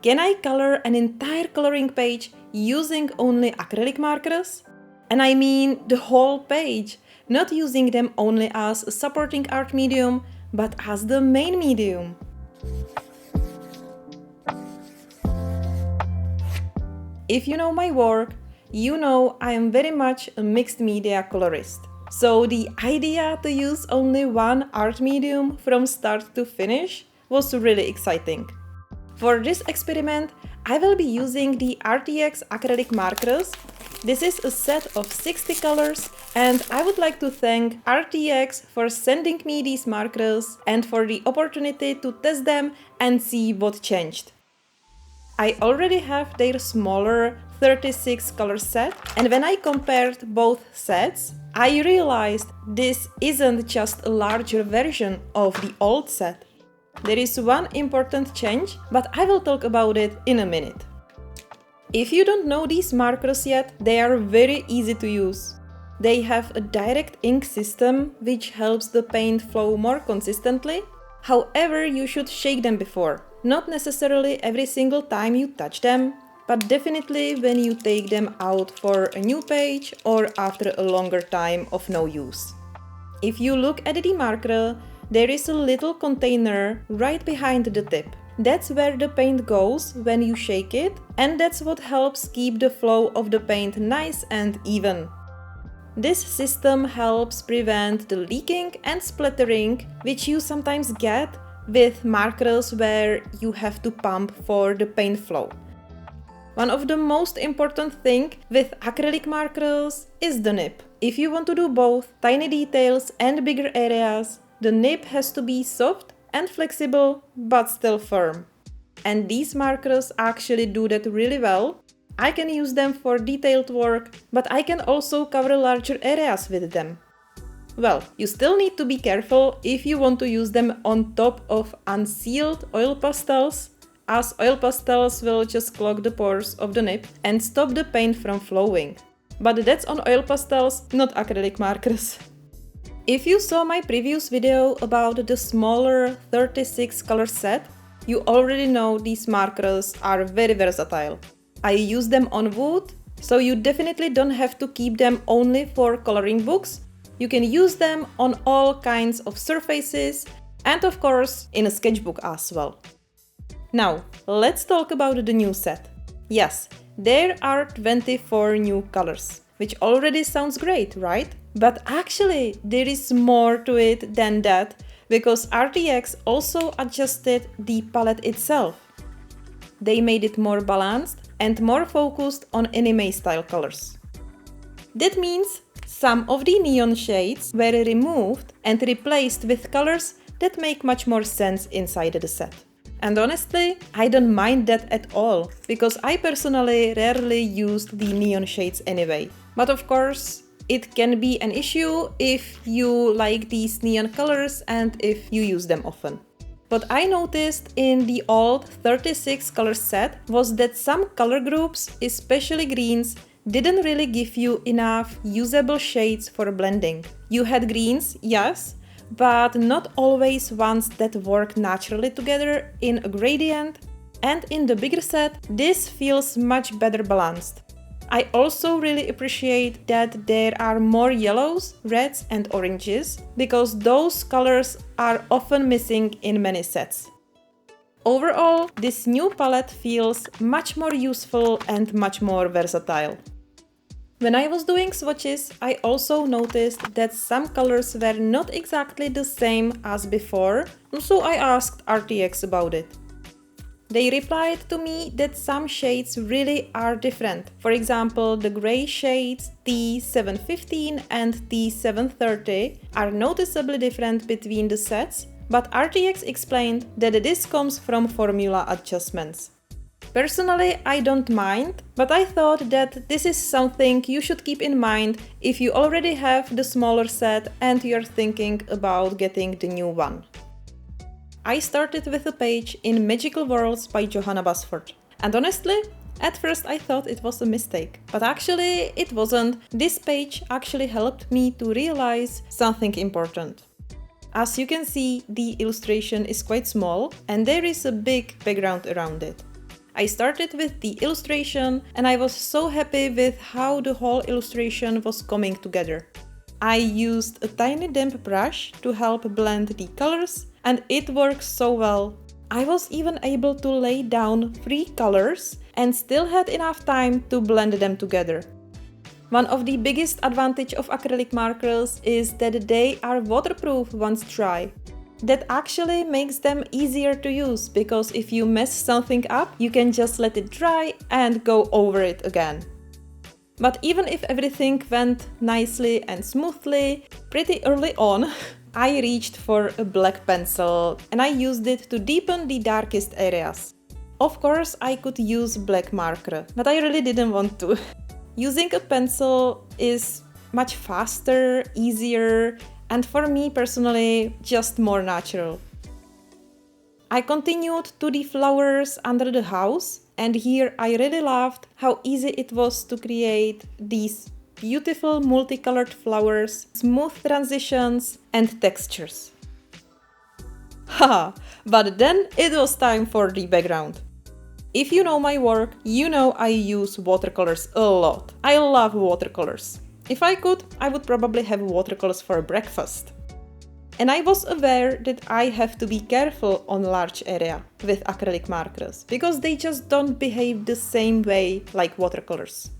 Can I color an entire coloring page using only acrylic markers? And I mean the whole page, not using them only as a supporting art medium, but as the main medium. If you know my work, you know I am very much a mixed media colorist. So the idea to use only one art medium from start to finish was really exciting. For this experiment, I will be using the Arrtx Acrylic markers. This is a set of 60 colors, and I would like to thank Arrtx for sending me these markers and for the opportunity to test them and see what changed. I already have their smaller 36 color set, and when I compared both sets, I realized this isn't just a larger version of the old set. There is one important change, but I will talk about it in a minute. If you don't know these markers yet, they are very easy to use. They have a direct ink system which helps the paint flow more consistently. However, you should shake them before. Not necessarily every single time you touch them, but definitely when you take them out for a new page or after a longer time of no use. If you look at the marker, there is a little container right behind the tip. That's where the paint goes when you shake it, and that's what helps keep the flow of the paint nice and even. This system helps prevent the leaking and splattering, which you sometimes get with markers where you have to pump for the paint flow. One of the most important things with acrylic markers is the nib. If you want to do both tiny details and bigger areas, the nib has to be soft and flexible, but still firm. And these markers actually do that really well. I can use them for detailed work, but I can also cover larger areas with them. Well, you still need to be careful if you want to use them on top of unsealed oil pastels, as oil pastels will just clog the pores of the nib and stop the paint from flowing. But that's on oil pastels, not acrylic markers. If you saw my previous video about the smaller 36 color set, you already know these markers are very versatile. I use them on wood, so you definitely don't have to keep them only for coloring books. You can use them on all kinds of surfaces and of course in a sketchbook as well. Now, let's talk about the new set. Yes, there are 24 new colors, which already sounds great, right? But actually, there is more to it than that, because Arrtx also adjusted the palette itself. They made it more balanced and more focused on anime style colors. That means some of the neon shades were removed and replaced with colors that make much more sense inside the set. And honestly, I don't mind that at all, because I personally rarely used the neon shades anyway. But of course, it can be an issue if you like these neon colors and if you use them often. What I noticed in the old 36 color set was that some color groups, especially greens, didn't really give you enough usable shades for blending. You had greens, yes, but not always ones that work naturally together in a gradient, and in the bigger set, this feels much better balanced. I also really appreciate that there are more yellows, reds and oranges, because those colors are often missing in many sets. Overall, this new palette feels much more useful and much more versatile. When I was doing swatches, I also noticed that some colors were not exactly the same as before, so I asked Arrtx about it. They replied to me that some shades really are different. For example, the grey shades T715 and T730 are noticeably different between the sets, but Arrtx explained that this comes from formula adjustments. Personally, I don't mind, but I thought that this is something you should keep in mind if you already have the smaller set and you're thinking about getting the new one. I started with a page in Magical Worlds by Johanna Basford. And honestly, at first I thought it was a mistake, but actually it wasn't. This page actually helped me to realize something important. As you can see, the illustration is quite small and there is a big background around it. I started with the illustration and I was so happy with how the whole illustration was coming together. I used a tiny damp brush to help blend the colors and it works so well. I was even able to lay down 3 colors and still had enough time to blend them together. One of the biggest advantages of acrylic markers is that they are waterproof once dry. That actually makes them easier to use because if you mess something up, you can just let it dry and go over it again. But even if everything went nicely and smoothly, pretty early on, I reached for a black pencil and I used it to deepen the darkest areas. Of course, I could use black marker, but I really didn't want to. Using a pencil is much faster, easier, and for me personally, just more natural. I continued to the flowers under the house, and here I really loved how easy it was to create these beautiful multicolored flowers, smooth transitions, and textures. Haha, but then it was time for the background. If you know my work, you know I use watercolors a lot. I love watercolors. If I could, I would probably have watercolors for breakfast. And I was aware that I have to be careful on large area with acrylic markers, because they just don't behave the same way like watercolors.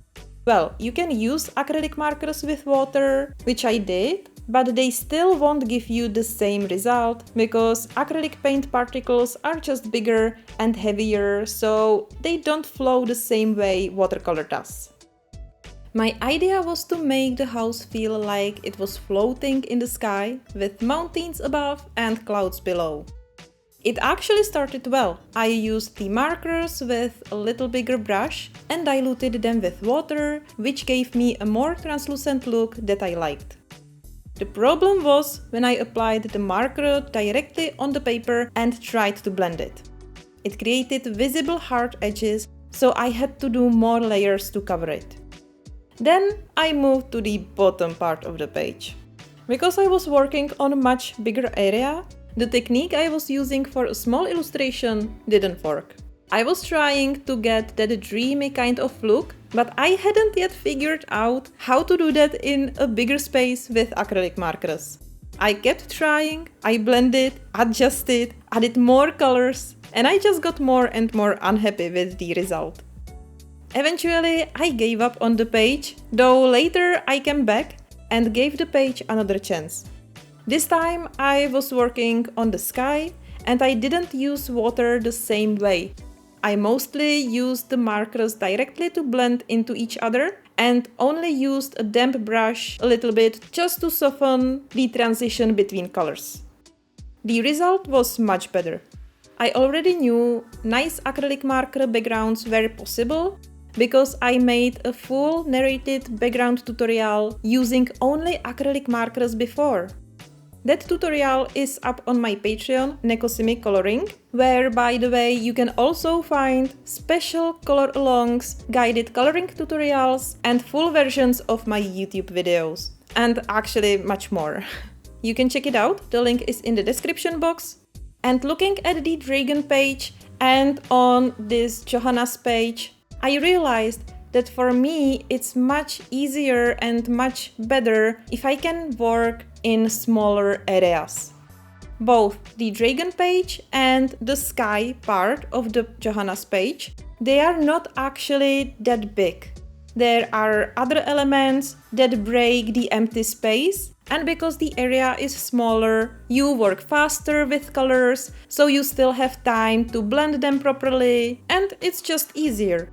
Well, you can use acrylic markers with water, which I did, but they still won't give you the same result because acrylic paint particles are just bigger and heavier, so they don't flow the same way watercolor does. My idea was to make the house feel like it was floating in the sky with mountains above and clouds below. It actually started well. I used the markers with a little bigger brush and diluted them with water, which gave me a more translucent look that I liked. The problem was when I applied the marker directly on the paper and tried to blend it. It created visible hard edges, so I had to do more layers to cover it. Then I moved to the bottom part of the page. Because I was working on a much bigger area, the technique I was using for a small illustration didn't work. I was trying to get that dreamy kind of look, but I hadn't yet figured out how to do that in a bigger space with acrylic markers. I kept trying, I blended, adjusted, added more colors, and I just got more and more unhappy with the result. Eventually, I gave up on the page, though later I came back and gave the page another chance. This time I was working on the sky and I didn't use water the same way. I mostly used the markers directly to blend into each other and only used a damp brush a little bit just to soften the transition between colors. The result was much better. I already knew nice acrylic marker backgrounds were possible because I made a full narrated background tutorial using only acrylic markers before. That tutorial is up on my Patreon, Nekosimi Coloring, where, by the way, you can also find special color-alongs, guided coloring tutorials, and full versions of my YouTube videos. And actually much more. You can check it out, the link is in the description box. And looking at the dragon page and on this Johanna's page, I realized that for me it's much easier and much better if I can work in smaller areas. Both the dragon page and the sky part of the Johanna's page, they are not actually that big. There are other elements that break the empty space, and because the area is smaller, you work faster with colors, so you still have time to blend them properly, and it's just easier.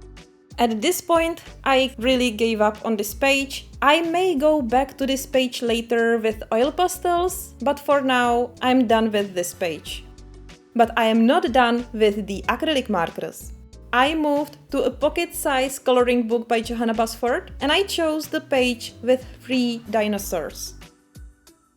At this point, I really gave up on this page. I may go back to this page later with oil pastels, but for now, I'm done with this page. But I am not done with the acrylic markers. I moved to a pocket-size coloring book by Johanna Basford, and I chose the page with 3 dinosaurs.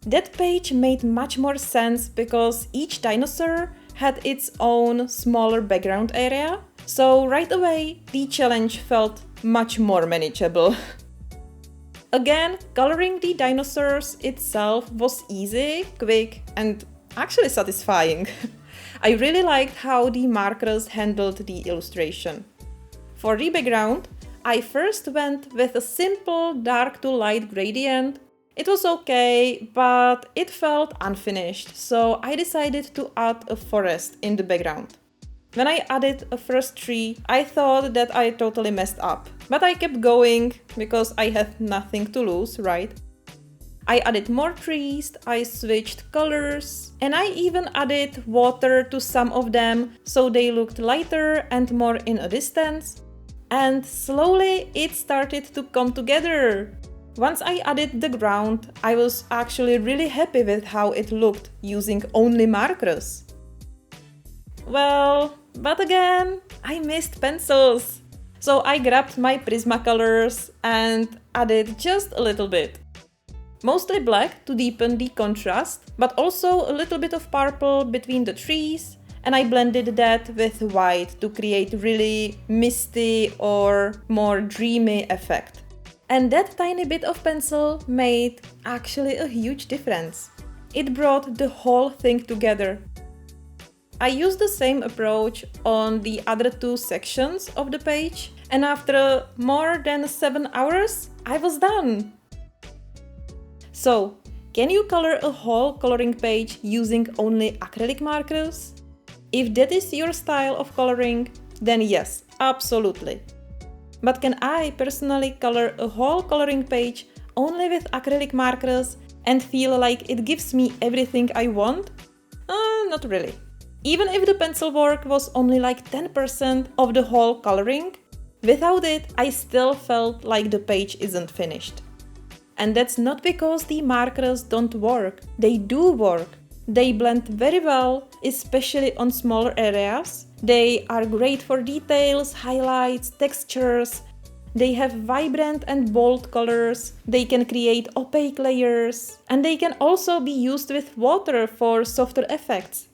That page made much more sense because each dinosaur had its own smaller background area, so right away the challenge felt much more manageable. Again, coloring the dinosaurs itself was easy, quick, and actually satisfying. I really liked how the markers handled the illustration. For the background, I first went with a simple dark to light gradient. It was okay, but it felt unfinished, so I decided to add a forest in the background. When I added a first tree, I thought that I totally messed up, but I kept going because I had nothing to lose, right? I added more trees, I switched colors, and I even added water to some of them so they looked lighter and more in a distance. And slowly it started to come together. Once I added the ground, I was actually really happy with how it looked using only markers. Well, but again, I missed pencils. So I grabbed my Prismacolors and added just a little bit. Mostly black to deepen the contrast, but also a little bit of purple between the trees, and I blended that with white to create really misty or more dreamy effect. And that tiny bit of pencil made actually a huge difference. It brought the whole thing together. I used the same approach on the other two sections of the page, and after more than 7 hours, I was done. So, can you color a whole coloring page using only acrylic markers? If that is your style of coloring, then yes, absolutely. But can I personally color a whole coloring page only with acrylic markers and feel like it gives me everything I want? Not really. Even if the pencil work was only like 10% of the whole coloring, without it, I still felt like the page isn't finished. And that's not because the markers don't work. They do work. They blend very well, especially on smaller areas. They are great for details, highlights, textures. They have vibrant and bold colors. They can create opaque layers. And they can also be used with water for softer effects.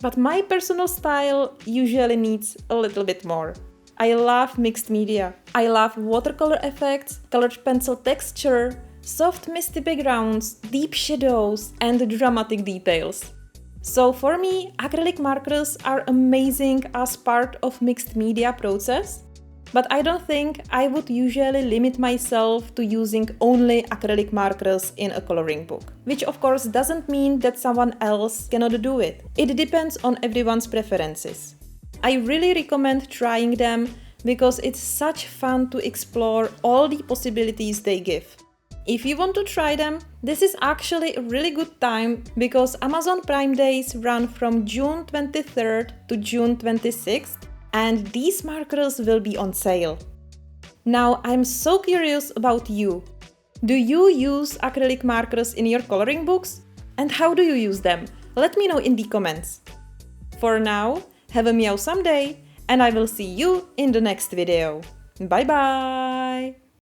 But my personal style usually needs a little bit more. I love mixed media. I love watercolor effects, colored pencil texture, soft misty backgrounds, deep shadows, and dramatic details. So for me, acrylic markers are amazing as part of mixed media process, but I don't think I would usually limit myself to using only acrylic markers in a coloring book. Which of course doesn't mean that someone else cannot do it. It depends on everyone's preferences. I really recommend trying them because it's such fun to explore all the possibilities they give. If you want to try them, this is actually a really good time because Amazon Prime Days run from June 23rd to June 26th and these markers will be on sale. Now I'm so curious about you. Do you use acrylic markers in your coloring books? And how do you use them? Let me know in the comments. For now, have a meow someday and I will see you in the next video. Bye bye!